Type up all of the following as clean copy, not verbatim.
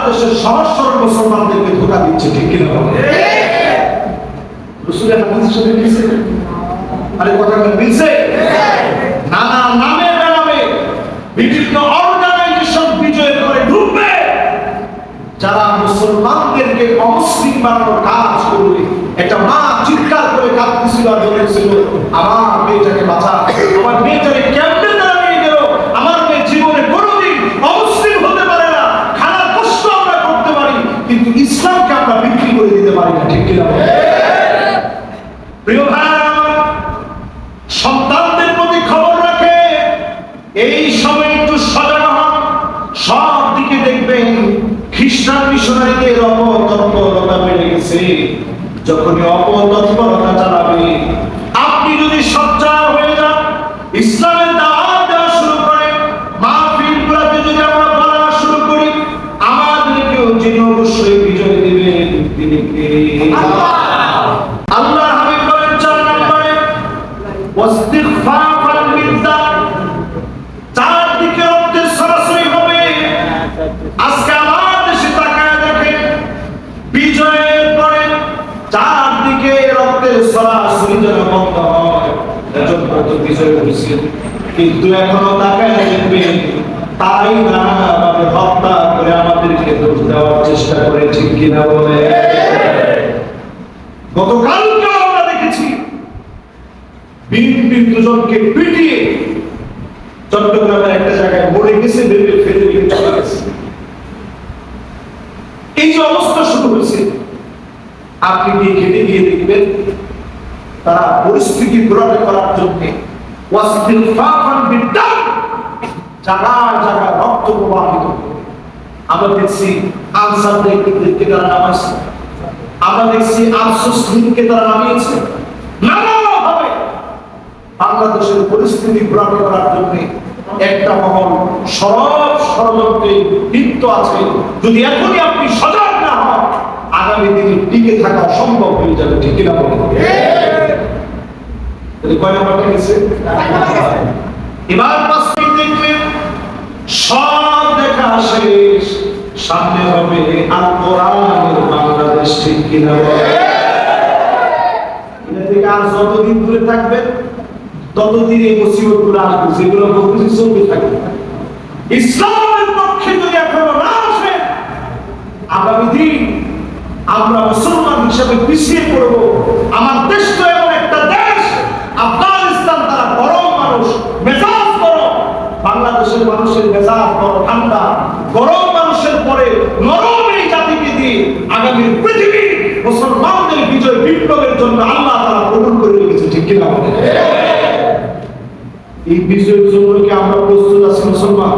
বাংলাদেশের সহজ সরল মুসলমানদেরকে ধোঁকা দিচ্ছে, ঠিক কিনা বলেন? রাসূলের হাদিসের সাথে মিলছে? আরে কথাটা মিলছে? নানা নামে বেনামে বিভিন্ন অর্গানাইজেশন বিজয় করে ঢুকবে, যারা মুসলমানদেরকে অমুসলিম বানানোর কাজ করবে। একটা মা চিৎকার করে কাঁদতেছিল আর বলেছিল, আমার মেয়েটাকে বাঁচা, আমার মেয়েটাকে কেমনে তারা নিয়ে গেল, আমার মেয়ে জীবনে কোনোদিন অমুসলিম হতে পারে না। খারাপ কষ্ট আমরা করতে পারি, কিন্তু ইসলামকে আমরা বিক্রি করে দিতে পারি না, ঠিক কিনা? প্রিয় ভাইরা, সন্তানদের প্রতি খবর রাখে, এই সময় একটু সজাগ হন। সব দিকে দেখবেন খ্রিস্টান মিশনারিদের অপতৎপরতা বেড়ে গেছে। যখনই অপতৎপরতা চালাবে, আপনি যদি সজ্জার হয়ে যান, ইসলামের দাওয়াত দেওয়া শুরু করে, মাহফিলগুলোতে যদি আমরা বলা শুরু করি, আমাদেরকেও যিনি অবশ্যই বিজয় দিবেন তিনি কে? আল্লাহ হাবিব বলেন 4 নম্বরে ওয়াস্তিগফারান বিদ্দাত, চারদিকে রক্তের সরাসরি হবে। আজকে আমার দেশে তাকায় দেখেন, বিজয়ের পরে চারদিকে রক্তের সরাসরি যেন বন্ধ হয়, এজন্য তো বিজয় হয়েছে। কিন্তু এখনো তাকায় দেখবেন তাই নানাভাবে হত্যা করে আমাদেরকে দোষ দেওয়ার চেষ্টা করে, ঠিক কিনা বলে? গতকালকে আমরা দেখেছি বিএনপির দুজনকে পিটিয়ে চট্টগ্রামের একটা জায়গায় মরে গেছে, ভেবে ফেলে দিয়ে চলে গেছে। এই যে অবস্থা শুরু হয়েছে, আপনি গিয়ে গিয়ে দেখবেন তারা পরিস্থিতি ঘোরাতে করার জন্য ওয়াস্তিগফারান বিদ্দাত, জায়গায় জায়গায় রক্ত প্রবাহিত করে। আমরা দেখছি আনসারদেরকে তারা নামাইছে, আমরা দেখছি আফসোসকে তারা নামিয়েছে। নানাভাবে বাংলাদেশের পরিস্থিতি ঘোরাতে করার জন্য একটা মহল সব ষড়যন্ত্রে লিপ্ত আছে। যদি এখনই আপনি সজাগ না হন, আগামী দিনে টিকে থাকা অসম্ভব হয়ে যাবে, ঠিক কিনা বলেন? কয় নাম্বারটা গেছে? এবার 5 মিনিট দেখবেন সব দেখা শেষ, সামনে হবে আল কোরআনের বাংলাদেশ, ঠিক কিনা বলেন? এটা থেকে আর যতদিন দূরে থাকবেন ততদিন এই মুসিবতগুলো আসবে, যেগুলো বলতে চলতে থাকবে। ইসলামের পক্ষে যদি এখনো না আসে, আগামী দিন আমরা মুসলমান হিসেবে পিছিয়ে পড়ব। আমার দেশ তো এমন একটা দেশ, আফগানিস্তান তারা গরম মানুষ, মেজাজ গরম। বাংলাদেশের মানুষের মেজাজ বড় ঠান্ডা। গরম মানুষের পরে নরম এই জাতিকে দিয়ে আগামী পৃথিবী মুসলমানদের বিজয় বিপ্লবের জন্য আল্লাহ তাআলা কবুল করে রেখেছে, ঠিক কিনা? এই বিজয়ের জন্য কি আমরা প্রস্তুত আছি মুসলমান?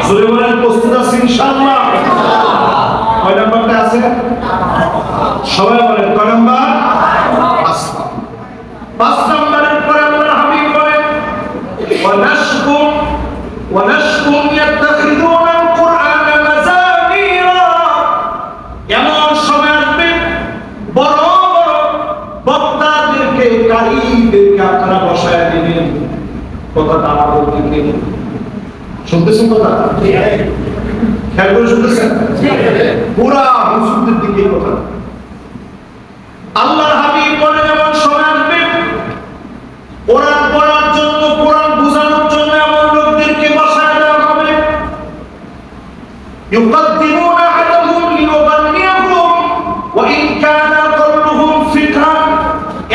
জোরে বলেন, প্রস্তুত আছি ইনশাআল্লাহ? কয় নাম্বারটা আছে? সবাই বলেন কয় নাম্বার? 5 নাম্বারের পরে আল্লাহর হাবিব বলেন ওয়ানাশকুম ইয়াত্তাখিযুনা আল কুরআনা মাযামিরা। এমন সময় আসবে বড় বড় বক্তাদেরকে, কারীদেরকে আপনারা বসায় দিবেন। কথাটা আপনাদের দিকে শুনতেছেন? কথা খেয়াল করে শুনতেছেন? পুরা হুজুরদের দিকে কথা। আল্লাহর হাবিব বলেন এমন সময় আসবে, কোরআন পড়ার জন্য, কোরআন বোঝানোর জন্য এমন লোকদেরকে বসায় দেওয়া হবে। ইউকাদ্দিমুনা আলাহুম লিয়ুগান্নিয়াহুম ওয়া ইন কানা কওলুহুম ফিকহান।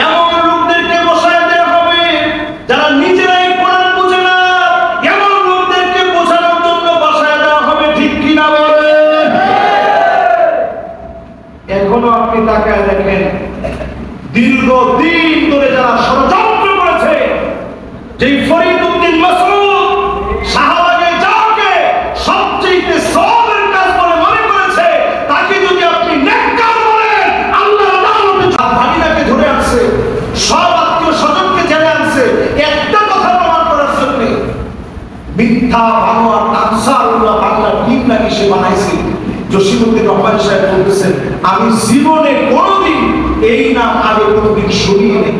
এমন লোকদেরকে বসায় দেওয়া হবে যারা নিজেরাই কোরআন বোঝে না, এমন লোকদেরকে বোঝানোর জন্য বসায় দেওয়া হবে, ঠিক কিনা বলেন? এখনো আপনি তাকায় দেখেন, দীর্ঘদিন ধরে যারা ষড়যন্ত্র করেছে, যেই ফরিদউদ্দিন মাসউদ শাহবাগে যাওয়াকে সবচেয়ে সওয়াবের কাজ বলে মনে করেছে, তাকে যদি আপনি নেককার বলেন, আল্লাহর আদালতে ভাগিনাকে ধরে আনছে, সব আত্মীয় স্বজনকে জেলে আনছে, একটা কথা প্রমাণ করার জন্য। মিথ্যা বানোয়ার আনসারুল্লাহ বাংলা টিম নাকি সে বানাইছে। জসিমউদ্দিন রহমান সাহেব বলতেছেন, আমি জীবনে কোনোদিন এই নাম আগে কোনোদিন শুনিনি।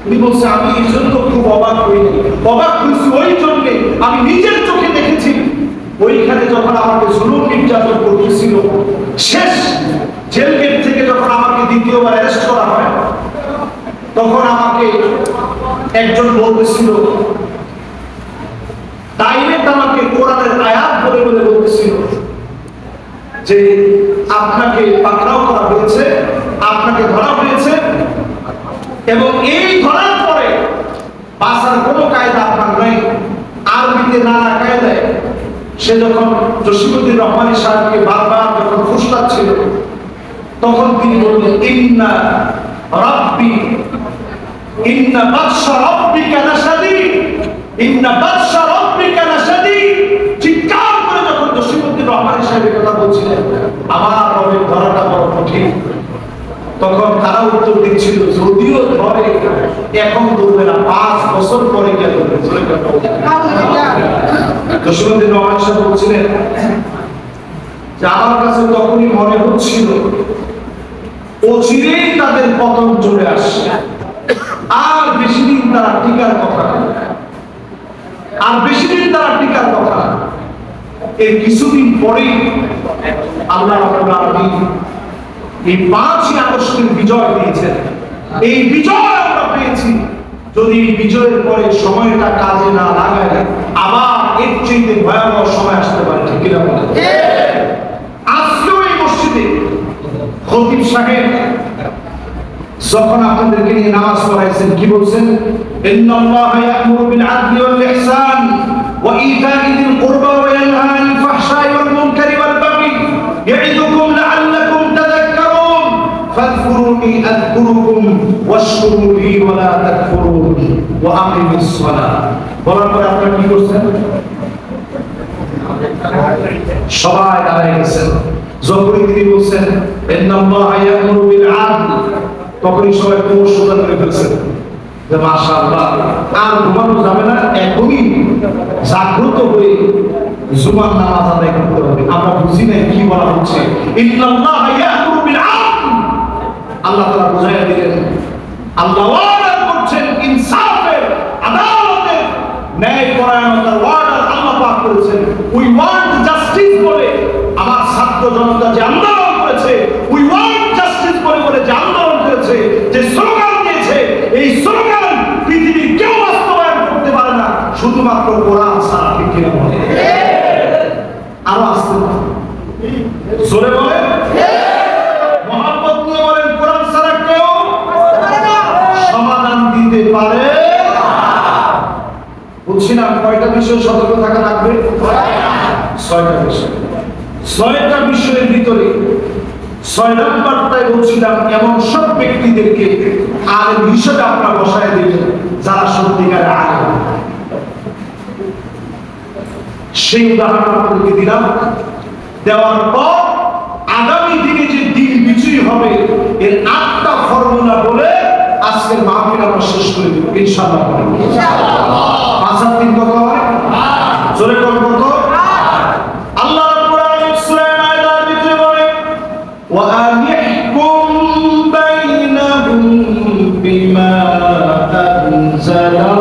উনি বলছে, আমি এই জন্য খুব অবাক হইনি। অবাক হয়েছি ওই জন্যে, আমি নিজের চোখে দেখেছি ওইখানে যখন আমাকে জুলুম নির্যাতন করতেছিল, যে আপনাকে পাকড়াও করা হয়েছে, আপনাকে ধরা হয়েছে, এবং এই ধরার পরে বাঁচার কোনো কায়দা আপনার নেই, আরবিতে নানা কায়দায় সে যখন জসিমউদ্দিন রহমানী সাহেবকে বারবার যখন ফুসলাচ্ছিল, তখন তিনি বললেন, ইন্না রাব্বি ইন্না বাদশা রাব্বিকা লাশাদীদ, ইন্না বাদশা রাব্বিকা লাশাদীদ। চিৎকার করে যখন জসিমউদ্দিন রহমানী সাহেব কথা বলছিলেন, আমার রবের ধরাটা বড় কঠিন, তখন তারা উত্তর দিচ্ছিল, যদিও ধরে এখন ধরবে না, 5 বছর পরে গিয়ে ধরবে। জসিমউদ্দিন রহমানী সাহেব বলছিলেন যে আমার কাছে তখনই মনে হচ্ছিল অচিরেই তাদের পতন চলে আসছে, আর বেশি দিন তারা টিকার কথা, আর বেশি দিন তারা টিকার কথা। এর কিছুদিন পরেই আল্লাহ রাব্বুল আলামিন এই 5ই আগস্টের বিজয় দিয়েছেন। এই বিজয় আমরা পেয়েছি, যদি এই বিজয়ের পরে সময়টা কাজে না লাগায় আবার এর চেয়ে ভয়াবহ সময় আসতে পারে, ঠিক কিনা বলেন? আজকেও এই মসজিদে খতিব সাহেব যখন আপনাদেরকে নিয়ে নামাজ পড়াইছেন, কি বলছেন? ইন্নাল্লাহা ইয়া'মুরু বিল আদলি ওয়াল ইহসান ওয়া ইতা'i যিল কুরবা ওয়া ইয়ানহা আনিল ফাহশাই ওয়াল মুনকারি ওয়াল বাগি ইয়া'iদুকুম লা'আল্লাকুম তাযাক্কারুন ফাযকুরুনি আযকুরুকুম ওয়াশকুরু লি ওয়া লা তাকফুরুন ওয়া আকিমিস সালাহ। বলার পরে আপনারা কি করছেন? সবাই দাঁড়িয়ে গেছেন। যখনই তিনি বলছেন ইন্নাল্লাহা ইয়া'মুরু বিল আদল, তখনই সবাই কোমর সোজা করে ফেলছেন যে মাশাআল্লাহ, আর ঘুমানো যাবে না, এখনই জাগ্রত হয়ে জুমার নামাজ আদায় করতে হবে। আমরা বুঝি না কি বলা হচ্ছে, ইন্নাল্লাহা ইয়া'মুরু বিল আদল। আল্লাহ তাআলা বুঝাইয়া দিলেন, আল্লাহ ওয়াদা করছেন ইনসাফের, আদালতের, ন্যায়পরায়ণতার ওয়াদা আল্লাহ পাক করেছেন। উই ওয়ান্ট জাস্টিস বলে আমার ছাত্র জনতা যে আন্দোলন করেছে, উই ওয়ান্ট জাস্টিস বলে বলে যে আন্দোলন করেছে, যে স্লোগান দিয়েছে, এই স্লোগান পৃথিবীর কেউ বাস্তবায়ন করতে পারে না, শুধুমাত্র কোরআন ছাড়া, ঠিক কিনা বলে? আরো আসতে জোরে বলে, মহব্বত নিয়ে বলেন, কোরআন ছাড়া কেউ সমাধান দিতে পারে না। বুঝছিলাম কয়টা বিষয় সতর্ক থাকা লাগবে? 6টা বিষয়। 6টা বিষয়ের ভিতরে 6 নম্বরটাই বলছিলাম, এমন সব ব্যক্তিদেরকে আলেম হিসেবে আপনারা বসায় দিবেন যারা সত্যিকারের আলেম। সেই উদাহরণ আপনাদেরকে দিলাম, দেওয়ার পর আগামী দিনে যে দিন বিজয়ী হবে এর 8টা ফর্মুলা বলে আজকের মাহফিল আমরা শেষ করে দেব ইনশাআল্লাহ। 5 আর 3 কত হয়? জোরে কোন কত? আল্লাহ রাব্বুল আলামিন সূরা মাইদার ভিতরে বলে, ওয়া আনিহকুম বাইনাহুম বিমা আনজালাল্লাহ।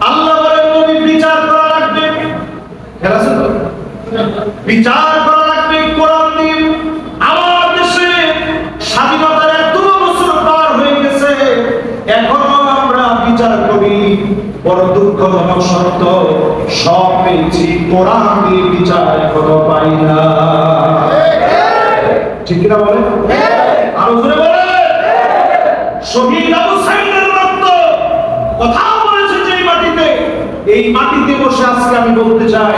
আল্লাহ বলেন, নবী বিচার করা লাগবে, বিচার করা লাগবে কোরআন দিয়ে। আমার দেশে স্বাধীনতার এত বছর পার হয়ে গেছে, এখনো আমরা বিচার করি। বড় দুঃখজনক সত্য, সব পেয়েছি, কোরআন দিয়ে বিচার এখনো পাই না, ঠিক কিনা বলে? আরো জোরে বলে, শহীদ আবু সাঈদের রক্ত কথা বলেছে যে মাটিতে, এই মাটিতে বসে আজকে আমি বলতে চাই,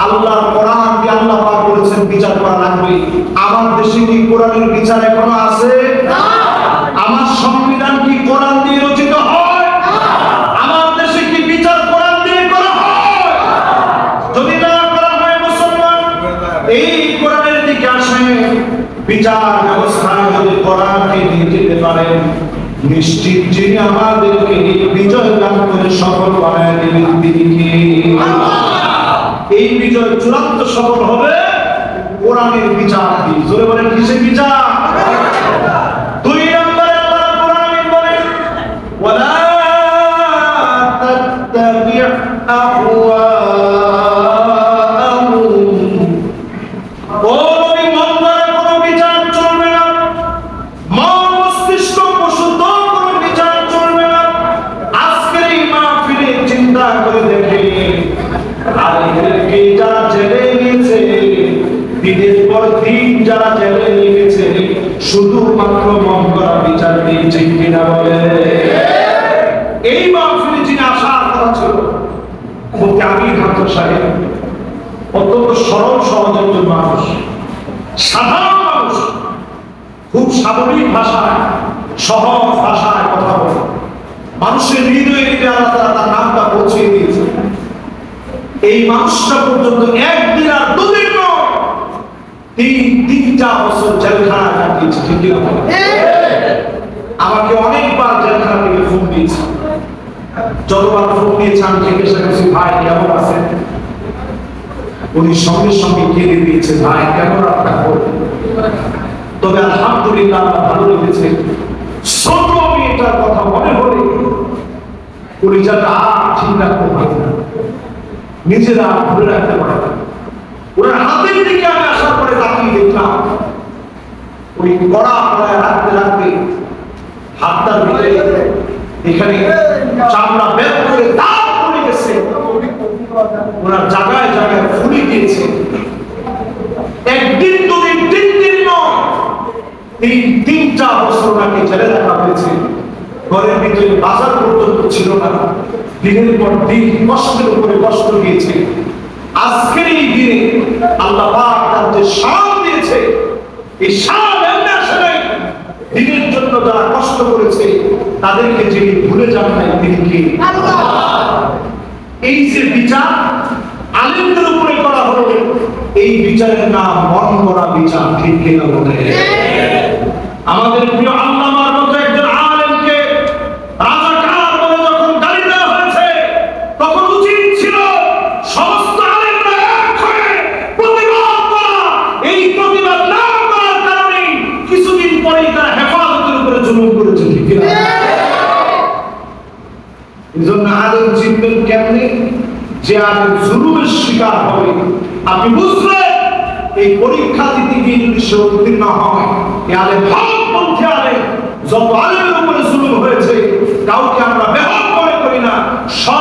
আল্লাহর কোরআন দিয়ে আল্লাহ পাক বলেছেন বিচার করা লাগবে। আমার দেশে কি কোরআনের বিচার এখনো আছে? না। আমার সংবিধান কি কোরআন দিয়ে রচিত হয়? না। আমার দেশে কি বিচার কোরআন দিয়ে করা হয়? যদি না করা হয়, মুসলমান এই কোরআনের দিকে আসে, বিচার ব্যবস্থায় যদি কোরআনকে নিয়ে যেতে পারেন, নিশ্চিত যিনি আমাদেরকে বিজয় দান করে সফল বানায় দেবেন তিনি কে? আল্লাহ। এই বিজয় চূড়ান্ত সফল হবে কোরআনের বিচার দিয়ে। জোরে বলেন, কিসের বিচার? 2 নম্বরে আল্লাহ রাব্বুল আলামিন বলেন, ওয়ালা তাত্তাবি' আহওয়াআহুম। ও নবী, মন দ্বারা কোনো বিচার চলবে না, মন মস্তিষ্ক প্রসূত কোনো বিচার চলবে না। আজকের এই মাহফিলে চিন্তা করে দেখে যারা জেলে নিয়ে গেছে শুধুমাত্র মন করা বিচার দিয়ে, ঠিক কিনা বলে? এই মাহফিলে যিনি আসার কথা ছিল মুফতি আমির হামজা সাহেব, অত্যন্ত সরল সহজ একজন মানুষ, সাধারণ মানুষ, খুব স্বাভাবিক ভাষায় সহজ ভাষায় কথা বলে মানুষের হৃদয়ে হৃদয়ে আল্লাহ তাআলা তার নামটা পৌঁছে দিয়েছে। এই মানুষটা পর্যন্ত একদিন আর দুদিন নয়, তিনটা বছর জেলখানা কাটিয়েছে, ঠিক কিনা? আমাকে অনেকবার জেলখানা থেকে ফোন দিয়েছে, যতবার ফোন দিয়েছে আমি জিজ্ঞাসা করছি ভাই কেমন আছেন, উনি সঙ্গে সঙ্গে কেঁদে দিয়েছে ভাই কেমন আপনার খবর। তবে আলহামদুলিল্লাহ আমার ভালো লেগেছে, ছোট মেয়েটার কথা মনে হলে পরিচয়টা আর ঠিক রাখতে পারে না, নিজেরা ধরে রাখতে পারে না। ওনার হাতের দিকে আমি আসার পরে তাকিয়ে দেখলাম ওই কড়া পড়ায় রাখতে রাখতে হাতটার ভিতরে এখানে চামড়া বের করে দাগ পড়ে গেছে, ওনার জায়গায় জায়গায় ফুলে গিয়েছে। একদিন দুদিন তিন দিন নয়, তিনটা বছর ওনাকে জেলে রাখা হয়েছে। ঘরের ভিতরে বাজার পর্যন্ত ছিল না, দিনের পর দিন কষ্টের উপরে কষ্ট দিয়েছে। আজকের এই দিনে আল্লাহ পাক তার যে শান দিয়েছে, এই শান এমনি আসে নাই। দিনের জন্য যারা কষ্ট করেছে তাদেরকে যিনি ভুলে যান নাই তিনি কে? আল্লাহ। এই যে বিচার আলেমদের উপরে করা হলো, এই বিচারের নাম মন করা বিচার, ঠিক কিনা বলে? আমাদের প্রিয় আল্লামার মতো একজন আলেমকে রাজাকার বলে যখন গালি দেওয়া হয়েছে, তখন উচিত ছিল সমস্ত আলেমরা এক হয়ে প্রতিবাদ করা। এই প্রতিবাদ না করার কারণে কিছুদিন পরেই তারা হেফাজতের উপরে জুলুম করেছে, ঠিক কিনা? এজন্য আলেম চিনবেন কেমনে? যে আলেম জুলুমের শিকার হবে। আপনি বুঝলেন এই পরীক্ষা দিতে গিয়ে যদি সে উত্তীর্ণ হয়, এই আলেম হকপন্থী আলেম, যত আলেমের উপরে জুলুম হয়েছে কাউকে আমরা বেহক মনে করি না, সব